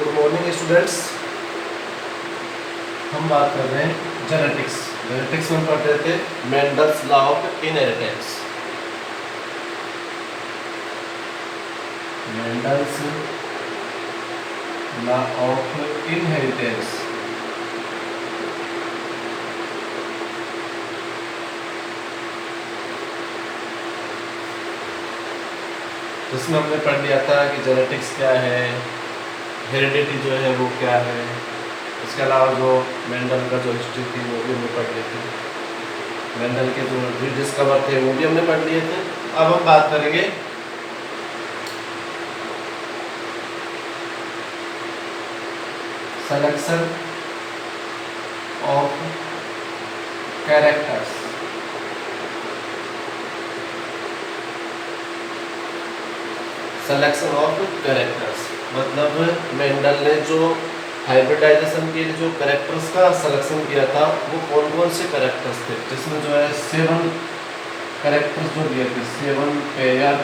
Good morning students. हम बात कर रहे हैं जेनेटिक्स में पढ़ रहे थे Mendel's law of inheritance. Mendel's law of inheritance. जिसमें हमने पढ़ लिया था कि जेनेटिक्स क्या है, हेरिडिटी जो है वो क्या है। इसके अलावा जो मेंडल का जो हिस्ट्री थी वो भी हमने पढ़ ली थी। मेंडल के जो रिडिस्कवर थे वो भी हमने पढ़ लिए थे। अब हम बात करेंगे selection of characters. Selection of characters मतलब मेंडल ने जो हाइब्रिडाइजेशन के लिए जो कैरेक्टर्स का सिलेक्शन किया था वो कौन कौन से कैरेक्टर्स थे, जिसमें जो है 7 कैरेक्टर्स जो दिए थे, 7 पेयर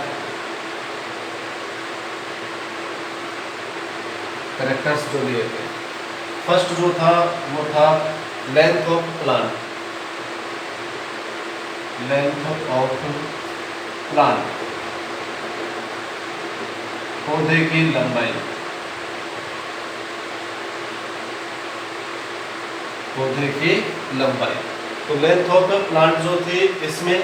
कैरेक्टर्स जो दिए थे। फर्स्ट जो था वो था length of plant. Length of plant पौधे की लंबाई। पौधे की लंबाई तो लेंथ ऑफ प्लांट जो थी, इसमें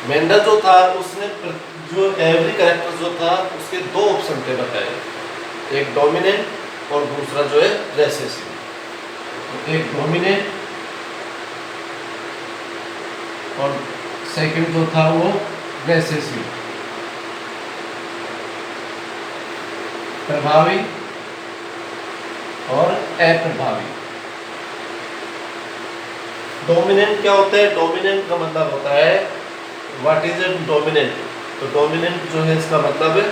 मेंडल जो था उसने जो एवरी कैरेक्टर जो था उसके 2 ऑप्शन थे बताए, एक डोमिनेंट और दूसरा जो है रेसेसिव। तो एक डोमिनेंट और सेकंड जो था वो रेसेसिव। प्रभावी और अप्रभावी। डोमिनेंट क्या होता है? डोमिनेंट का मतलब होता है व्हाट इज ए डोमिनेंट। तो डोमिनेंट जो है इसका मतलब है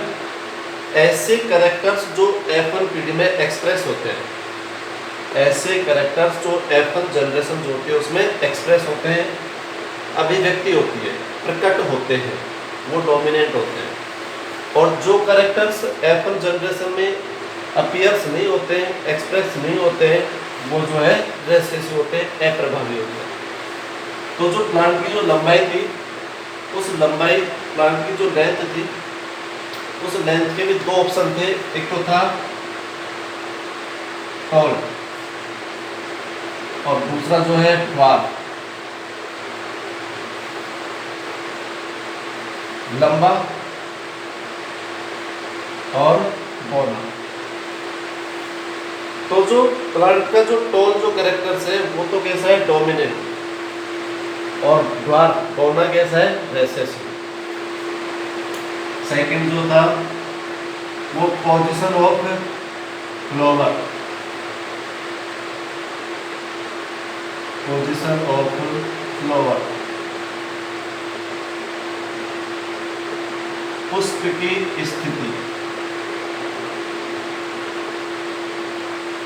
ऐसे कैरेक्टर्स जो F1 पीढ़ी में एक्सप्रेस होते हैं। ऐसे कैरेक्टर्स जो F1 जनरेशन जो होती है उसमें एक्सप्रेस होते हैं, अभिव्यक्ति होती है, प्रकट होते हैं, वो डोमिनेंट होते हैं। और जो कैरेक्टर्स F1 जनरेशन में अपीयर्स नहीं होते हैं, एक्सप्रेस नहीं होते हैं, वो जो है रेसेसिव होते हैं, अप्रभावी होते हैं। तो जो प्लांट की जो लंबाई थी, उस लंबाई प्लांट की जो लेंथ थी, उस लेंथ के भी 2 ऑप्शन थे। एक तो था टॉल और दूसरा जो है ड्वार्फ। लंबा और बौना। तो जो प्लांट का जो टॉल जो कैरेक्टर्स है वो तो कैसा है? डोमिनेंट। और ड्वार्फ बौना कैसा है? रेसेसिव। सेकंड जो था वो position of flower. Position of flower, पुष्प की स्थिति।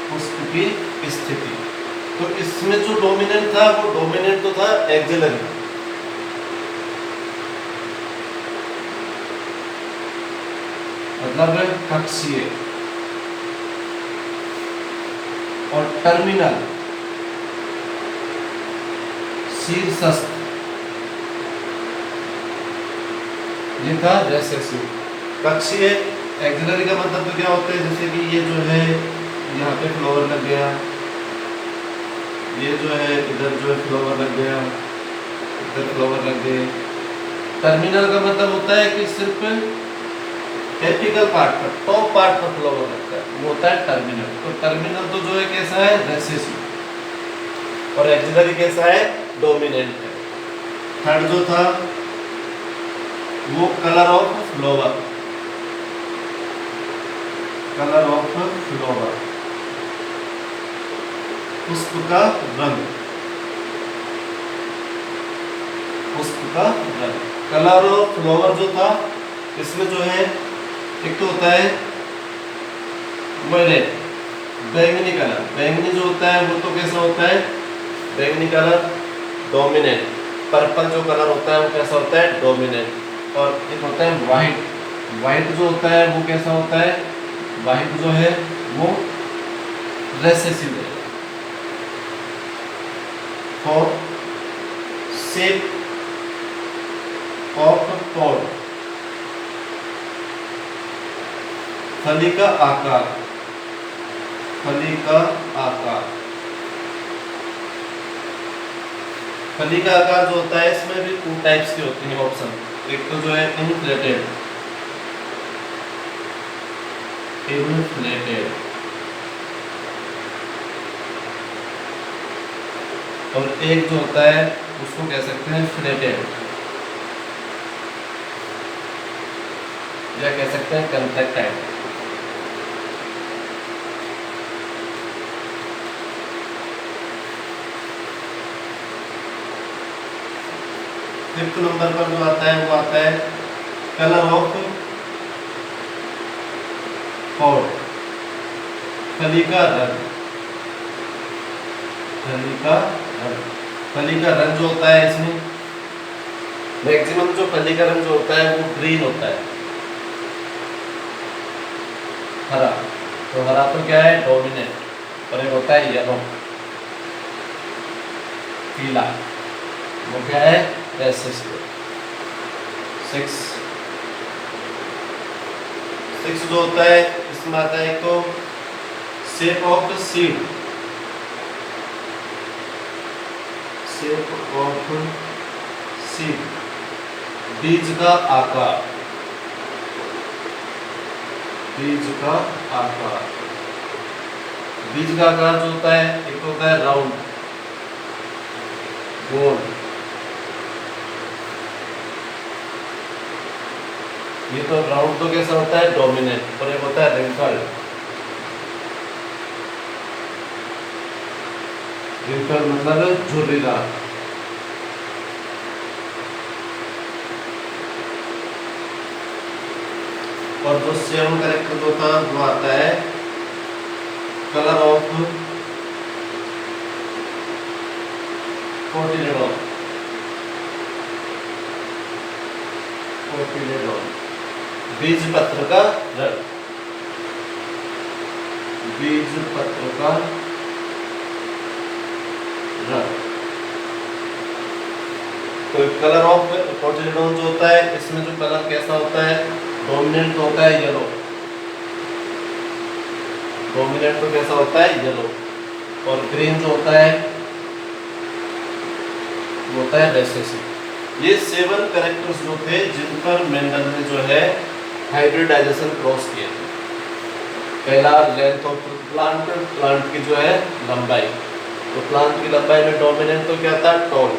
पुष्प की स्थिति। तो इसमें जो डोमिनेंट था वो डोमिनेंट तो था एक्सिलरी। मतलब कक्षीय। और टर्मिनल शीर्षस्थ, ये था रेसेसिव। कक्षीय एक्सिलरी का मतलब तो क्या होता है? जैसे कि ये जो है यहाँ पे फ्लावर लग गया, ये जो है इधर जो है फ्लावर लग गया, इधर फ्लावर लग गए। टर्मिनल का मतलब होता है कि सिर्फ एपिकल पार्ट पर, टॉप पार्ट पर फ्लावर लगता है, वो होता है टर्मिनल। तो टर्मिनल तो जो है कैसा है? रेसेसिव। और एक्सिलरी कैसा है? डोमिनेंट है। थर्ड जो था वो colour of flower. Colour of flower, पुष्प का रंग। पुष्प का रंग। कलर ऑफ फ्लावर जो था इसमें जो है एक तो होता है वायलेट, बैंगनी कलर। बैंगनी जो होता है वो तो कैसा होता है? बैंगनी कलर डोमिनेंट। पर्पल जो कलर होता है वो कैसा होता है? डोमिनेंट। और एक होता है वाइट, वाइट जो होता है वो कैसा होता है, वाइट जो है वो रेसेसिव है। फॉर शेप ऑफ पॉड, फली का आकार, फली का आकार, फली का आकार जो होता है इसमें भी 2 टाइप्स के होते हैं ऑप्शन। एक तो जो है इनफ्लेटेड, इनफ्लेटेड, और एक जो होता है उसको कह सकते हैं फ्लेटेड, या कह सकते हैं कंट्रैक्टाइल। फिफ्थ नंबर पर जो आता है वो आता है कलर ऑफ पॉड, फली का रंग, फली का रंग। फली का रंग जो होता है इसमें मैक्सिमम जो फली का रंग जो होता है वो ग्रीन होता है, हरा। तो हरा तो क्या है डोमिनेंट, और एक होता है येलो, पीला, वो क्या है रेसेसिव। 6 जो होता है इसमें आता है तो shape of seed, shape of seed, बीज का आकार, बीज का आकार। बीज का आकार जो होता है एक होता है राउंड, गोल, ये तो राउंड तो कैसा होता है डोमिनेंट, और एक होता है रिंकल, रिंकल मतलब झुर्रीदार। और जो 7 कैरेक्टर जो था वो आता है कलर ऑफ कोटिलेडोन, कोटिलेडोन, बीज पत्र का रंग, बीज पत्र का रंग। तो कलर ऑफ कोटिलेडोन जो होता है इसमें जो कलर कैसा होता है डोमिनेंट होता है येलो, डोमिनेंट तो कैसा होता है येलो, और ग्रीन जो होता है वो होता है रेसेसिव। ये 7 कैरेक्टर्स जो थे जिन पर मेंडल ने जो है हाइब्रिडाइजेशन क्रॉस किया। पहला लेंथ ऑफ प्लांट, प्लांट की जो है लंबाई, तो प्लांट की लंबाई में डोमिनेंट तो क्या था टॉल,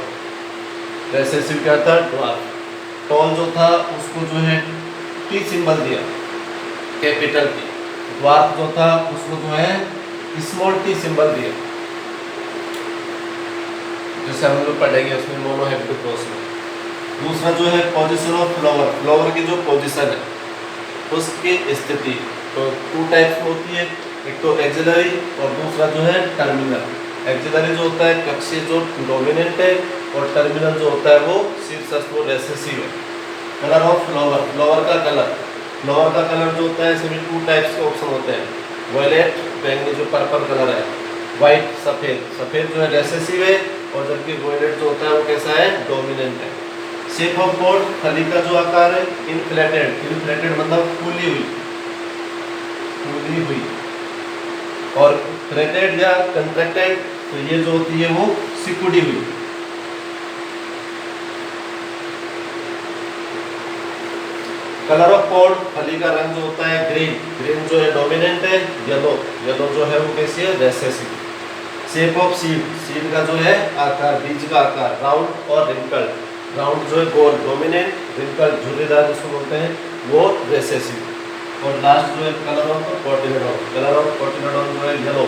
रेसेसिव क्या था ड्वार्फ। टॉल जो था उसको जो है टी सिंबल दिया कैपिटल टी, ड्वार्फ जो था उसको जो है स्मॉल टी सिंबल दिया, जैसे हम लोग पढ़ेंगे उसमें मोनोहेब्रिड क्रॉस में। दूसरा जो है पोजीशन ऑफ फ्लावर, फ्लावर की जो पोजीशन है उसकी स्थिति, तो 2 टाइप्स होती है, एक तो एक्सिलरी और दूसरा जो है टर्मिनल। एक्सिलरी जो होता है कक्षीय जो डोमिनेंट है, और टर्मिनल जो होता है वो शीर्षस्थ वो रेसेसिव है। कलर ऑफ फ्लावर, फ्लावर का कलर, फ्लावर का कलर जो होता है इसमें 2 टाइप्स के ऑप्शन होते हैं, वायलेट बैंगनी जो पर्पल कलर है, व्हाइट सफ़ेद, सफ़ेद जो है रेसेसिव है, और जबकि वायलेट जो होता है वो कैसा है डोमिनेंट है। शेप ऑफ पॉड, फली का जो आकार है इनफ्लेटेड, इनफ्लेटेड मतलब फूली हुई, फूली हुई, और फ्लेटेड या कंट्रैक्टेड तो ये जो होती है वो सिकुड़ी हुई। कलर ऑफ पॉड, फली का रंग जो होता है ग्रीन, ग्रीन जो है डोमिनेंट है, येलो, येलो जो है वो कैसी है recessive. Shape of seed, seed का जो है आकार, बीज का आकार राउंड और रिंकल, राउंड जो है गोल डोमिनेंट, रिंकल झुर्रीदार जिसको बोलते हैं वो रेसेसिव। और लास्ट जो है colour of cotyledon, colour of cotyledon जो है येलो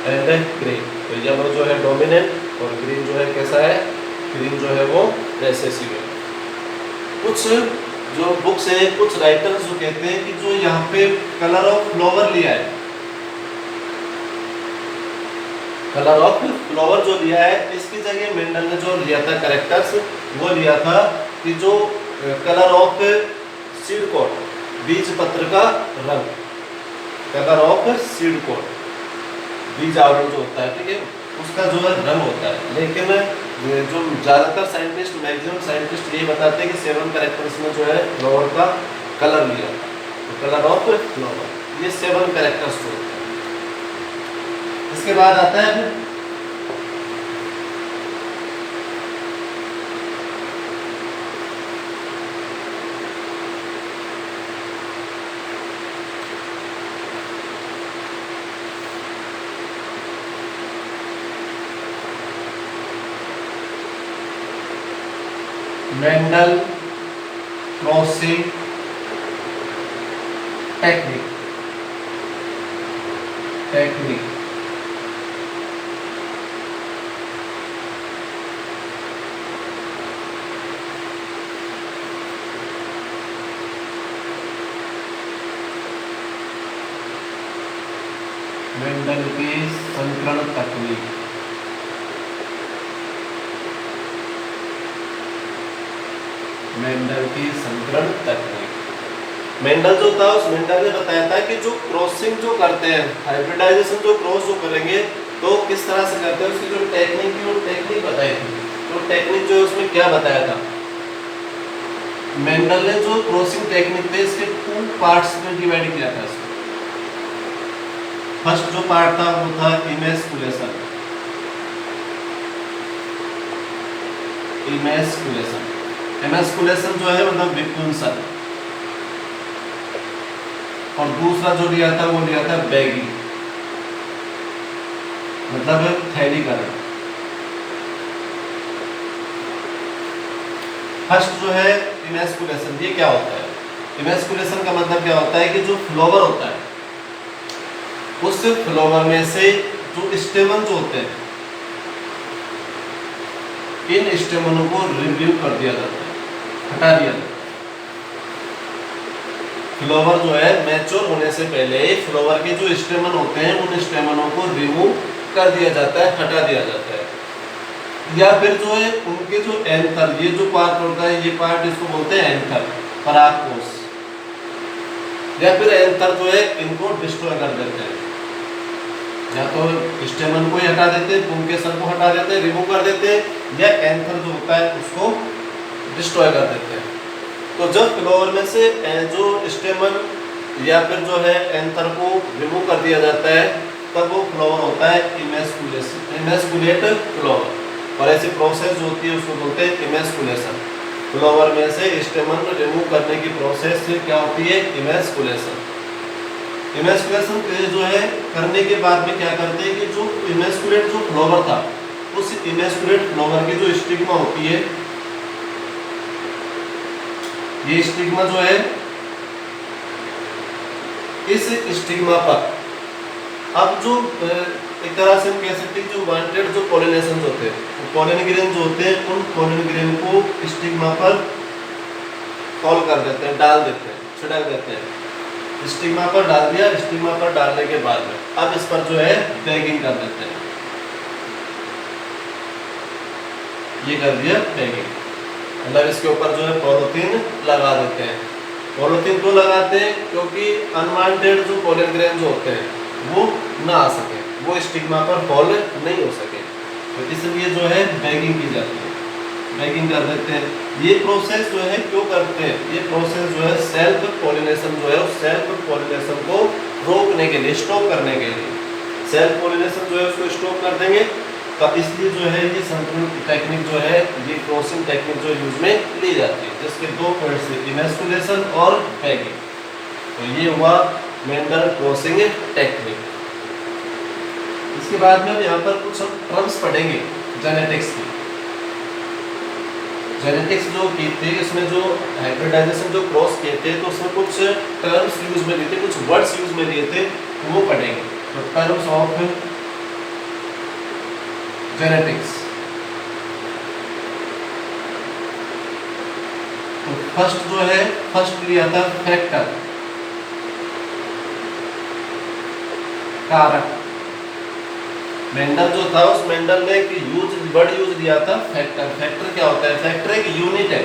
एंड ग्रीन, तो येलो जो है डोमिनेंट और ग्रीन जो है कैसा है, ग्रीन जो है वो रेसेसिव है। कुछ जो बुक्स है, कुछ राइटर्स जो कहते हैं कि जो यहाँ पे कलर ऑफ फ्लावर लिया है, कलर ऑफ फ्लावर जो लिया है, इसकी जगह मेंडल ने जो लिया था कैरेक्टर्स वो लिया था कि जो कलर ऑफ सीड कोट, बीज पत्र का रंग, कलर ऑफ सीड कोट, बीज आवरण जो होता है, ठीक है, उसका जो है रंग होता है। लेकिन जो ज्यादातर साइंटिस्ट, मैक्सिमम साइंटिस्ट ये बताते हैं कि 7 कैरेक्टर्स में जो है फ्लावर का कलर लिया, तो कलर ऑफ फ्लावर, ये 7 कैरेक्टर्स होते हैं। इसके बाद आता है मेंडल क्रॉसिंग टेक्निक। मेंडल की संकरण तकनीक। मेंडल की संकरण तकनीक। मेंडल जो था, उस मेंडल ने बताया था कि जो क्रॉसिंग जो करते हैं, हाइब्रिडाइजेशन जो क्रॉस जो करेंगे तो किस तरह से करते हैं, उसकी जो टेक्निक थी वो टेक्निक बताई थी। तो टेक्निक जो है उसमें क्या बताया था, मेंडल ने जो क्रॉसिंग टेक्निक थे इसके 2 पार्ट्स में डिवाइड किया था। फर्स्ट जो पार्ट था वो था इमेस्कुलेशन। इमेस्कुलेशन जो है मतलब विपुंसन, और दूसरा जो लिया था वो लिया था बैगिंग, मतलब थैलीकरण। फर्स्ट जो है इमेस्कुलेशन, ये क्या होता है? इमेस्कुलेशन का मतलब क्या होता है कि जो फ्लावर होता है उस फ्लावर में से जो स्टेमन जो होते हैं, इन स्टेमनों को रिमूव कर दिया जाता है, हटा दिया जाता है। फ्लावर जो है मैच्योर होने से पहले फ्लावर के जो स्टेमन होते हैं उन स्टेमनों को रिमूव कर दिया जाता है, हटा दिया जाता है। या फिर जो है उनके जो एंथर, ये जो पार्ट होता है, ये पार्ट इसको बोलते हैं एंथर, परागकोश, या फिर एंथर जो है इनको डिस्ट्रॉय कर देते हैं। या तो स्टेमन को ही हटा देते हैं, पुंकेसर को हटा देते हैं, रिमूव कर देते हैं, या एंथर जो होता है उसको डिस्ट्रॉय कर देते हैं। तो जब फ्लावर में से जो स्टेमन या फिर जो है एंथर को रिमूव कर दिया जाता है तब वो फ्लावर होता है इमेस्कुलेट फ्लावर। और ऐसी प्रोसेस जो होती है उसको बोलते हैं इमेस्कुलेशन। फ्लावर में से स्टेमन रिमूव करने की प्रोसेस क्या होती है? इमेस्कुलेशन। इमेस्कुलेशन जो है करने के बाद में क्या करते हैं कि जो इमेस्कुलेट जो फ्लावर था उस इमेस्कुलेट फ्लावर की जो स्टिग्मा होती है, ये स्टिग्मा जो है, इस स्टिग्मा पर अब जो एक तरह से हम कह सकते हैं जो वांटेड जो पॉलिनेशन होते हैं, पोलन ग्रेन जो होते हैं उन पोलन ग्रेन को स्टिग्मा पर फॉल कर देते हैं, डाल देते हैं, छिड़क देते हैं। स्टिग्मा पर डाल दिया, स्टिग्मा पर डालने के बाद में अब इस पर जो है बैगिंग कर देते हैं। ये कर दिया बैगिंग, मतलब इसके ऊपर जो है पॉलीथीन लगा देते हैं। पॉलीथीन क्यों लगाते हैं? क्योंकि अनवांटेड जो पोलन ग्रेन जो होते हैं वो ना आ सके, वो स्टिग्मा पर फॉल नहीं हो सके, तो इसलिए जो है बैगिंग की जाती है, बैगिंग कर देते हैं। ये प्रोसेस जो है क्यों करते हैं? ये प्रोसेस जो है सेल्फ पॉलिनेशन जो है उस सेल्फ पॉलिनेशन को रोकने के लिए, स्टॉप करने के लिए, सेल्फ पॉलिनेशन जो है उसको स्टॉप कर देंगे। तो इसलिए जो है ये संकरण टेक्निक जो है, ये क्रॉसिंग टेक्निक जो यूज में ली जाती है, जिसके 2 पॉइंट्स है, इमेस्कुलेशन और बैगिंग। तो ये हुआ मेंडल क्रॉसिंग टेक्निक। इसके बाद में यहाँ पर कुछ हम टर्म्स पढ़ेंगे जेनेटिक्स की। जेनेटिक्स जो की थी इसमें जो हाइब्रिडाइजेशन जो क्रॉस किए थे तो उसमें कुछ टर्म्स यूज में लिए थे, कुछ वर्ड्स यूज में लिए थे, तो वो पढ़ेंगे। तो टर्म्स ऑफ जेनेटिक्स, तो फर्स्ट जो है, फर्स्ट लिया था फैक्टर, कारक। मेंडल जो था उस मेंडल ने एक वर्ड यूज लिया था फैक्टर। फैक्टर क्या होता है? फैक्टर एक यूनिट है,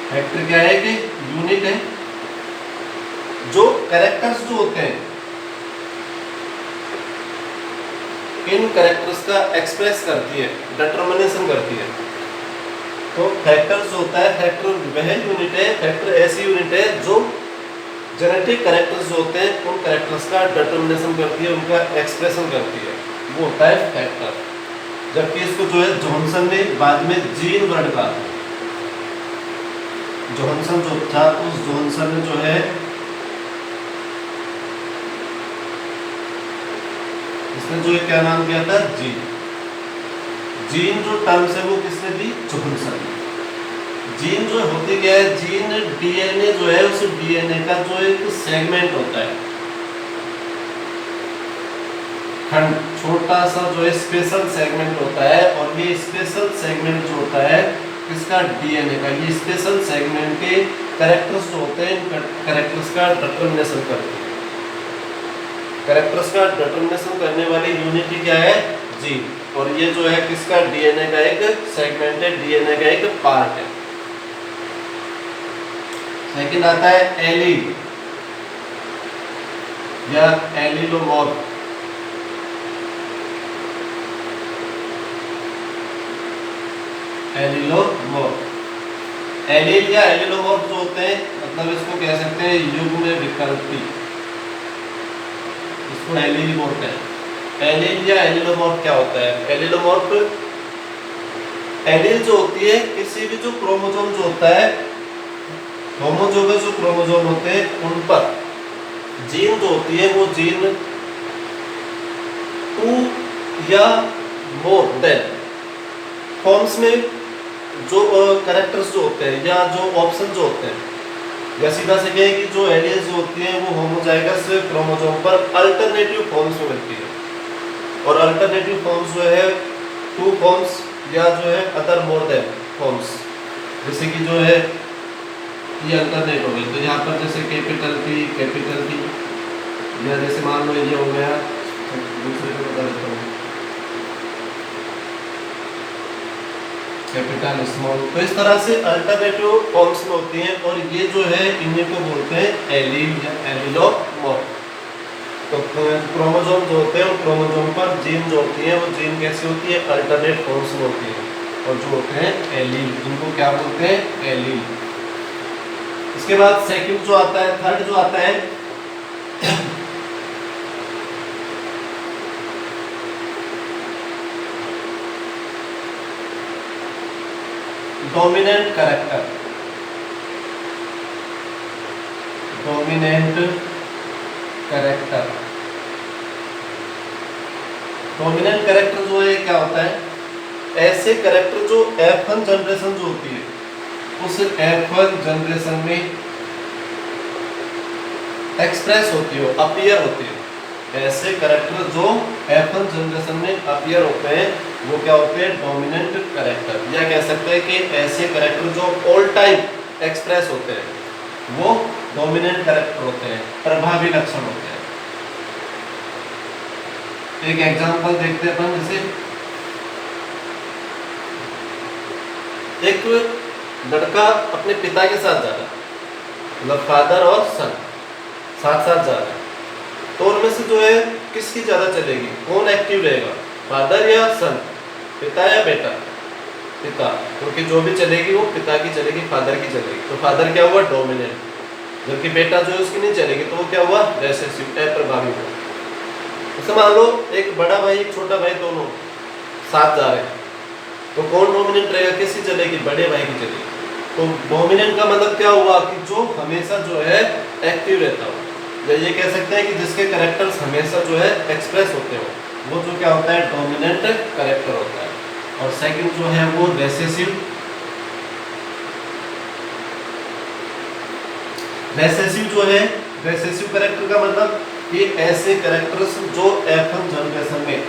फैक्टर क्या है कि यूनिट है जो कैरेक्टर्स जो होते हैं इन कैरेक्टर्स का एक्सप्रेस करती है, डिटरमिनेशन करती है। तो फैक्टर जो होता है, फैक्टर वह यूनिट है, फैक्टर ऐसी यूनिट है जो जेनेटिक कैरेक्टर्स जो होते हैं उन कैरेक्टर्स का डिटरमिनेशन करती है, उनका एक्सप्रेशन करती है, वो होता है फैक्टर। जबकि इसको जो है जॉनसन ने बाद में जीन वर्ड कहा। जॉनसन जो था उस जॉनसन ने जो है इसने जो क्या नाम दिया था, जीन। जीन जो टर्म्स है वो किसने दी, जॉनसन ने। जीन जो होती क्या है, जीन डीएनए जो है उस डीएनए का जो एक सेगमेंट होता है, खंड, छोटा सा जो है स्पेशल सेगमेंट होता है। और ये स्पेशल सेगमेंट जो होता है किसका, डीएनए का। ये स्पेशल सेगमेंट के कैरेक्टर्स जो होते हैं इन कैरेक्टर्स का डिटरमिनेशन करते हैं। कैरेक्टर्स का डिटरमिनेशन करने वाली यूनिट क्या है, जीन। और ये जो है किसका, डीएनए का एक सेगमेंट है, डीएनए का एक पार्ट है। सेकंड आता है एलील या एलिलोमॉर्फ। एलिलोमॉर्फ, एलील या एलिलोमॉर्फ जो होते हैं, मतलब इसको कह सकते हैं युग्म विकल्पी, इसको एलील बोलते हैं। एलील या एलिलोमॉर्फ क्या होता है, एलिलोमॉर्फ, एलील जो होती है किसी भी जो क्रोमोसोम जो होता है, होमोजोगस जो क्रोमोसोम होते हैं उन पर जीन जो होती है वो जीन 2 या मोर देन फॉर्म्स में जो कैरेक्टर्स जो होते हैं या जो ऑप्शन जो होते हैं, या सीधा से कहें कि जो एलील्स जो होती हैं वो होमोजाइगस क्रोमोसोम पर अल्टरनेटिव फॉर्म्स में मिलती है। और अल्टरनेटिव फॉर्म्स जो है 2 फॉर्म्स या जो है अदर मोर देन फॉर्म्स, जैसे कि जो है ये अल्टरनेट हो गई। तो यहाँ पर जैसे कैपिटल पी, या जैसे मान लो ये हो गया, दूसरे को बता देता हूँ, कैपिटल स्मॉल। तो इस तरह से अल्टरनेटिव फॉर्म्स में होती हैं। और ये जो है इन्हीं को बोलते हैं एलील या एलिलोमॉर्फ। तो क्रोमोसोम जो होते हैं उन क्रोमोसोम पर जीन जो होती है वो जीन कैसी होती है, अल्टरनेट फॉर्म्स में होती है। और जो होते हैं एलील, इनको क्या बोलते हैं, एलील। इसके बाद सेकंड जो आता है, थर्ड जो आता है dominant character. Dominant character, dominant character जो है क्या होता है, ऐसे कैरेक्टर जो F1 जनरेशन जो होती है उस F1 जनरेशन में एक्सप्रेस होती हो, अपीयर होती है। ऐसे कैरेक्टर जो F1 जनरेशन में अपीयर होते हैं वो क्या होते हैं, डोमिनेंट कैरेक्टर। या कह सकते हैं कि ऐसे कैरेक्टर जो ऑल टाइम एक्सप्रेस होते हैं वो डोमिनेंट कैरेक्टर होते हैं, प्रभावी लक्षण होते हैं। एक एग्जांपल देखते हैं अपन, जैसे एक लड़का अपने पिता के साथ जा रहा है, मतलब फादर और सन साथ साथ जा रहे हैं। तो उनमें से जो है किसकी ज़्यादा चलेगी, कौन एक्टिव रहेगा, फादर या सन, पिता या बेटा, पिता। क्योंकि जो भी चलेगी वो पिता की चलेगी, फादर की चलेगी। तो फादर क्या हुआ, डोमिनेंट। जबकि बेटा जो है उसकी नहीं चलेगी, तो वो क्या हुआ, रेसेसिव, अप्रभावी हुआ। जैसे मान लो एक बड़ा भाई एक छोटा भाई दोनों साथ जा रहे हैं, तो कौन डोमिनेंट रहेगा, किसकी चलेगी, बड़े भाई की चलेगी। तो डोमिनेंट का मतलब क्या हुआ कि जो हमेशा जो है एक्टिव रहता हो, या ये कह सकते हैं कि जिसके कैरेक्टर्स हमेशा जो है एक्सप्रेस होते हो, वो जो क्या होता है, डोमिनेंट कैरेक्टर होता है। और सेकंड जो है वो रेसेसिव। रेसेसिव जो है, रेसेसिव कैरेक्टर का मतलब ये ऐसे कैरेक्टर्स जो F1 जनरेशन में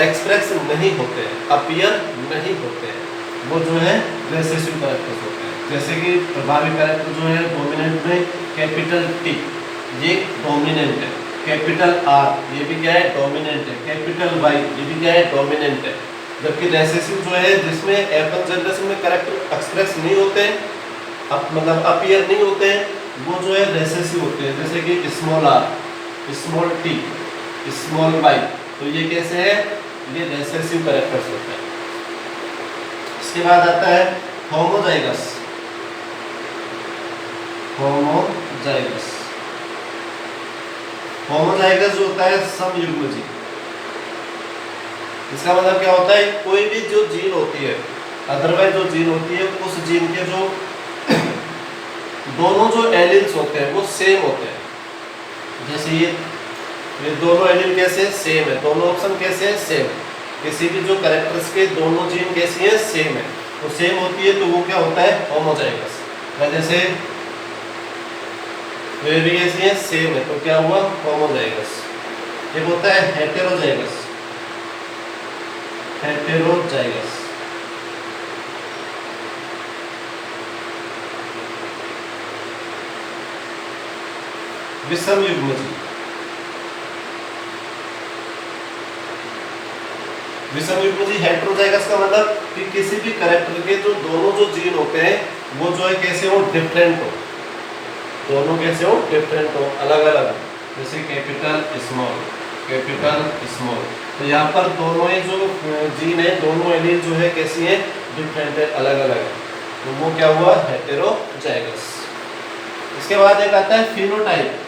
एक्सप्रेस नहीं होते हैं, अपीयर नहीं होते हैं, वो जो है रेसेसिव कैरेक्टर्स होते हैं। जैसे कि प्रभावी कैरेक्टर जो है डोमिनेंट में कैपिटल T, ये डोमिनेंट है। कैपिटल R, ये भी क्या है, डोमिनेंट है। कैपिटल Y, ये भी क्या है, डोमिनेंट है। जबकि रेसेसिव जो है जिसमें F1 जनरेशन में कैरेक्टर एक्सप्रेस नहीं होते, अब मतलब अपीयर नहीं होते हैं, वो जो है रेसेसिव होते हैं, जैसे कि small R, small T, small Y, तो ये कैसे है, ये रेसेसिव कैरेक्टर्स होते हैं। इसके बाद आता है होमोजाइगस। होमोजाइगस, होमोजाइगस जो होता है समयुग्मजीव। इसका मतलब क्या होता है, कोई भी जो जीन होती है, अदरवाइज जो जीन होती है, उस जीन के जो दोनों जो एलिल्स होते हैं वो सेम होते हैं। जैसे ये दोनों एलिल कैसे है, सेम है, दोनों ऑप्शन कैसे है, सेम। किसी भी जो कैरेक्टर्स के दोनों जीन कैसी है, सेम है, तो सेम होती है तो वो क्या होता है, होमोजाइगस। जैसे वे भी कैसी है, सेम है, तो क्या हुआ, होमोजाइगस। एक होता है हेटेरोजाइगस। हेटेरोजाइगस, विषम युग्मजीव। विषम युग्मजीव हेटेरोजाइगस का मतलब कि किसी भी कैरेक्टर के जो दोनों जो जीन होते हैं वो जो है कैसे हो, डिफरेंट हो, दोनों कैसे हो, डिफरेंट हो, अलग अलग, जैसे कैपिटल स्मॉल, कैपिटल स्मॉल। तो यहाँ पर दोनों ही जो जीन है, दोनों एलील जो है कैसी है, डिफरेंट है, अलग अलग है, तो वो क्या हुआ, हेटेरोजाइगस। इसके बाद एक आता है फिनोटाइप।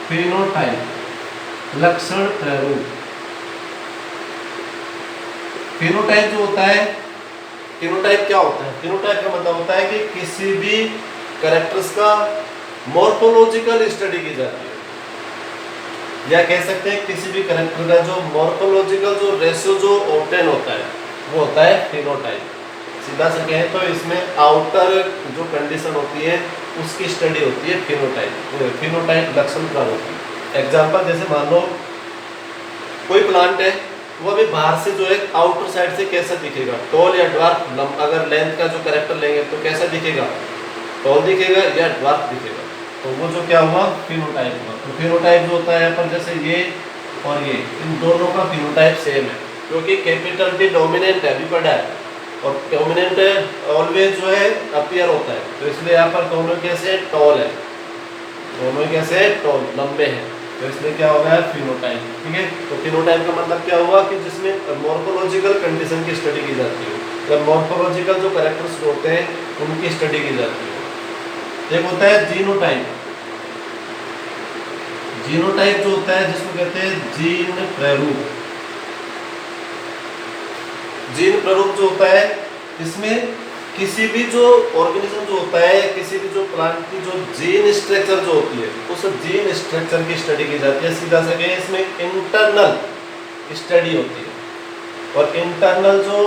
फिनोटाइप, लक्षण प्रारूप। फिनोटाइप जो होता है, फिनोटाइप क्या होता है, फिनोटाइप का मतलब होता है कि किसी भी कैरेक्टर्स का मॉर्फोलॉजिकल स्टडी की जाती है, या कह सकते हैं किसी भी कैरेक्टर का जो मॉर्फोलॉजिकल जो रेशियो जो ऑब्टेन होता है वो होता है फिनोटाइप। सीधा से कहें तो इसमें आउटर जो कंडीशन होती है उसकी स्टडी होती है फिनोटाइप। फिनोटाइप लक्षण प्रारूप। एग्जांपल जैसे मान लो कोई प्लांट है, वो अभी बाहर से जो है आउटर साइड से कैसा दिखेगा, टॉल या ड्वार्फ। अगर लेंथ का जो कैरेक्टर लेंगे तो कैसा दिखेगा, टॉल दिखेगा या ड्वार्फ दिखेगा, तो वो जो क्या हुआ, फिनोटाइप हुआ। तो फिनोटाइप जो होता है यहाँ पर जैसे ये और ये, इन दोनों का फिनोटाइप सेम है, क्योंकि कैपिटल टी डोमिनेंट है, अभी पढ़ा है, और डोमिनेंट ऑलवेज जो है अपीयर होता है, तो इसलिए यहाँ पर दोनों कैसे टॉल है, दोनों कैसे टॉल लंबे हैं, तो इसलिए क्या हो गया, फिनोटाइप। ठीक है, तो फिनोटाइप का मतलब क्या हुआ कि जिसमें मॉर्फोलॉजिकल कंडीशन की स्टडी की जाती है, जब मॉर्फोलॉजिकल जो कैरेक्टर्स होते हैं उनकी स्टडी की जाती है। एक होता है जीनोटाइप। जीनोटाइप जो होता है जिसको कहते हैं जीन प्रारूप। जीन प्रारूप जो होता है इसमें किसी भी जो ऑर्गेनिज्म जो होता है, किसी भी जो प्लांट की जो जीन स्ट्रक्चर जो होती है, उस जीन स्ट्रक्चर की स्टडी की जाती है। सीधा से कहें इसमें इंटरनल स्टडी होती है, और इंटरनल जो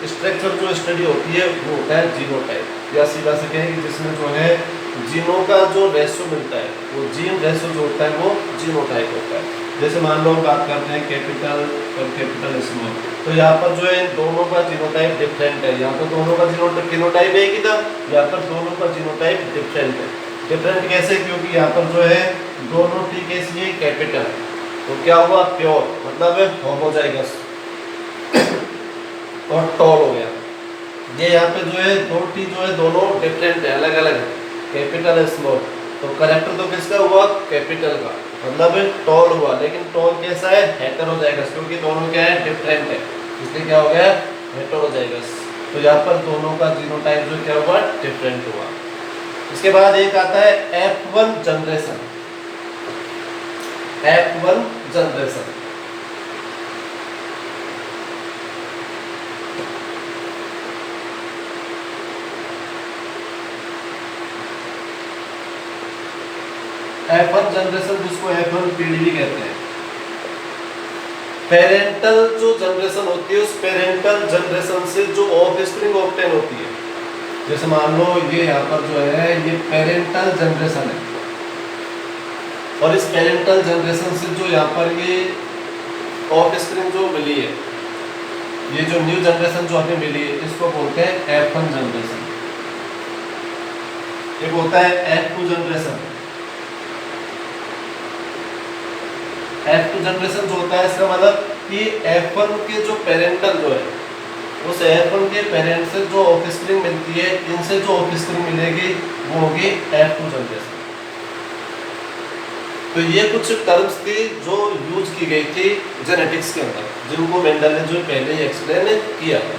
स्ट्रक्चर जो स्टडी होती है वो होता है जीनोटाइप। या सीधा से कहें कि जिसमें जो है जीनों का जो रेशो मिलता है, वो जीन रेशो जो होता है वो जीनोटाइप होता है। जैसे मान लो हम बात करते हैं कैपिटल और कैपिटल स्मॉल, तो यहाँ पर जो है दोनों का जीनोटाइप डिफरेंट है, यहाँ पर दोनों का फिनोटाइप एक ही था, यहाँ पर दोनों का जीनोटाइप डिफरेंट है। डिफरेंट कैसे, क्योंकि यहाँ पर जो है दोनों टी कैसी है, कैपिटल, तो क्या हुआ, प्योर, मतलब होमोजाइगस और टॉल हो गया। ये यहाँ पे जो है दो टी जो है दोनों डिफरेंट है, अलग अलग है, कैपिटल स्मॉल, तो करेक्टर तो किसका हुआ, कैपिटल का, मतलब टॉल हुआ, लेकिन टॉल कैसा है, हेटेरोजाइगस, क्योंकि दोनों क्या है, डिफरेंट है, इसलिए क्या हो गया, हेटेरोजाइगस। तो यहाँ पर दोनों का जीनोटाइप जो क्या हुआ, डिफरेंट हुआ। इसके बाद एक आता है F1 generation. F1 generation, F1 generation जिसको F1 पीढ़ी भी कहते हैं। पेरेंटल जो जनरेशन होती है, उस पेरेंटल जनरेशन से जो ऑफस्प्रिंग ऑब्टेन होती है, जैसे मान लो ये यहाँ पर जो है ये पेरेंटल जनरेशन है, और इस पेरेंटल जनरेशन से जो यहाँ पर ये ऑफस्प्रिंग जो मिली है, ये जो न्यू जनरेशन जो हमें मिली है, इसको बोलते हैं F1 जनरेशन। एक होता है F2 जनरेशन। F2 जनरेशन जो होता है, इसका मतलब कि F1 के जो पेरेंटल जो है, उस F1 के पेरेंट से जो ऑफस्प्रिंग मिलती है, इनसे जो ऑफस्प्रिंग मिलेगी वो होगी F2 जनरेशन। तो ये कुछ टर्म्स थी जो यूज की गई थी जेनेटिक्स के अंदर, जिनको मेंडल ने जो पहले ही एक्सप्लेन किया था।